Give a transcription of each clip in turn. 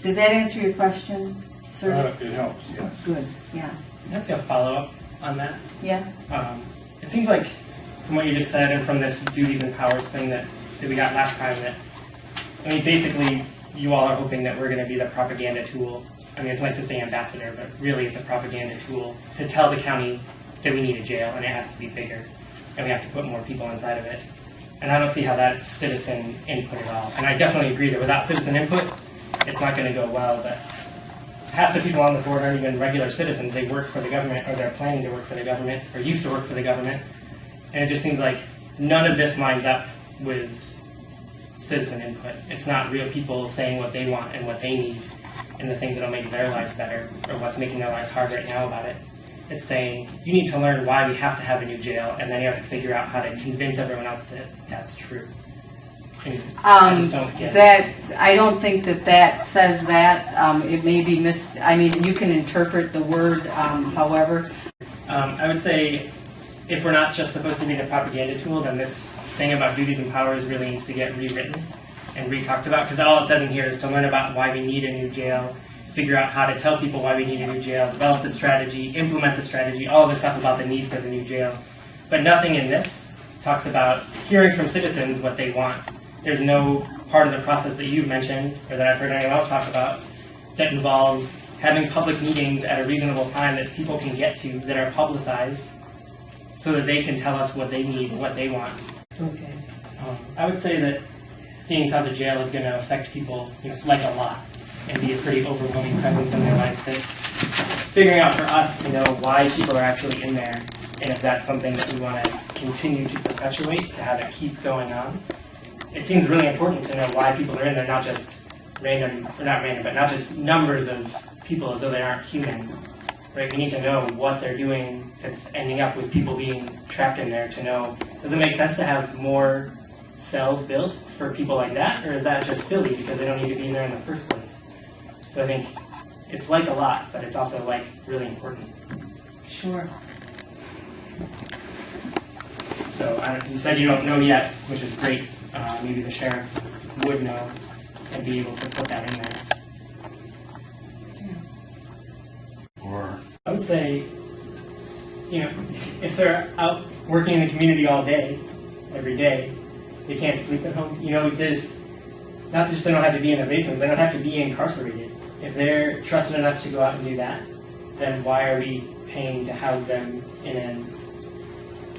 Does that answer your question, sir? It helps, yes. Good, yeah. Just a follow-up on that. Yeah. It seems like, from what you just said and from this duties and powers thing that we got last time, that, I mean, basically, you all are hoping that we're going to be the propaganda tool. I mean, it's nice to say ambassador, but really it's a propaganda tool to tell the county that we need a jail and it has to be bigger and we have to put more people inside of it. And I don't see how that's citizen input at all. And I definitely agree that without citizen input, it's not going to go well, but half the people on the board aren't even regular citizens. They work for the government, or they're planning to work for the government, or used to work for the government. And it just seems like none of this lines up with citizen input. It's not real people saying what they want and what they need and the things that will make their lives better, or what's making their lives hard right now about it. It's saying, you need to learn why we have to have a new jail, and then you have to figure out how to convince everyone else that that's true. I just don't get that. I don't think that says that. It may be I mean, you can interpret the word however. I would say if we're not just supposed to be the propaganda tool, then this thing about duties and powers really needs to get rewritten and re-talked about, because all it says in here is to learn about why we need a new jail, figure out how to tell people why we need a new jail, develop the strategy, implement the strategy, all of this stuff about the need for the new jail. But nothing in this talks about hearing from citizens what they want. There's no part of the process that you've mentioned, or that I've heard anyone else talk about, that involves having public meetings at a reasonable time that people can get to, that are publicized, so that they can tell us what they need, what they want. Okay. I would say that seeing as how the jail is going to affect people, like a lot, and be a pretty overwhelming presence in their life, that figuring out for us to know why people are actually in there, and if that's something that we want to continue to perpetuate, to have it keep going on, it seems really important to know why people are in there, not just random, or not random, but not just numbers of people as though they aren't human. Right? We need to know what they're doing that's ending up with people being trapped in there, to know, does it make sense to have more cells built for people like that, or is that just silly because they don't need to be in there in the first place? So I think it's like a lot, but it's also like really important. Sure. So you said you don't know yet, which is great. Maybe the sheriff would know and be able to put that in there. Yeah. Or I would say, if they're out working in the community all day, every day, they can't sleep at home. There's not just they don't have to be in the basement, they don't have to be incarcerated. If they're trusted enough to go out and do that, then why are we paying to house them in an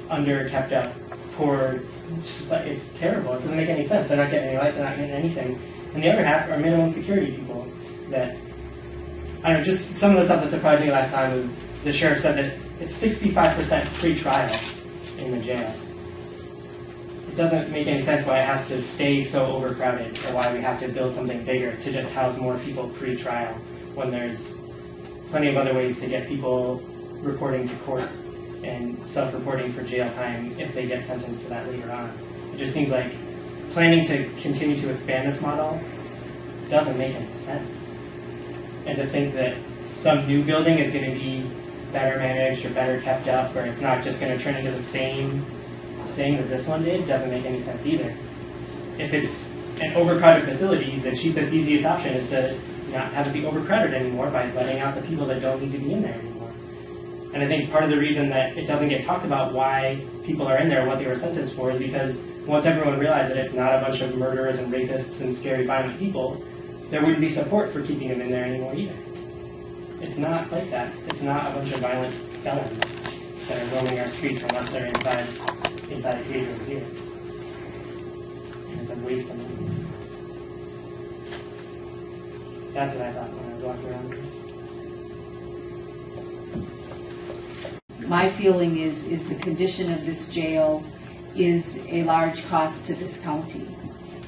under-kept up, poor, it's terrible. It doesn't make any sense. They're not getting any life, they're not getting anything. And the other half are minimum security people that, I don't know, just some of the stuff that surprised me last time was the sheriff said that it's 65% pre-trial in the jail. It doesn't make any sense why it has to stay so overcrowded, or why we have to build something bigger to just house more people pre-trial, when there's plenty of other ways to get people reporting to court and self-reporting for jail time if they get sentenced to that later on. It just seems like planning to continue to expand this model doesn't make any sense. And to think that some new building is going to be better managed or better kept up, or it's not just going to turn into the same thing that this one did, doesn't make any sense either. If it's an overcrowded facility, the cheapest, easiest option is to not have it be overcrowded anymore by letting out the people that don't need to be in there anymore. And I think part of the reason that it doesn't get talked about why people are in there, what they were sentenced for, is because once everyone realized that it's not a bunch of murderers and rapists and scary, violent people, there wouldn't be support for keeping them in there anymore either. It's not like that. It's not a bunch of violent felons that are roaming our streets unless they're inside a cage over here. And it's a waste of money. That's what I thought when I was walking around. My feeling is the condition of this jail is a large cost to this county,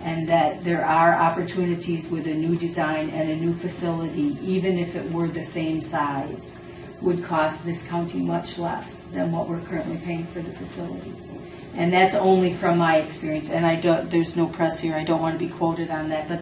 and that there are opportunities with a new design and a new facility, even if it were the same size, would cost this county much less than what we're currently paying for the facility. And that's only from my experience, and there's no press here, I don't want to be quoted on that, but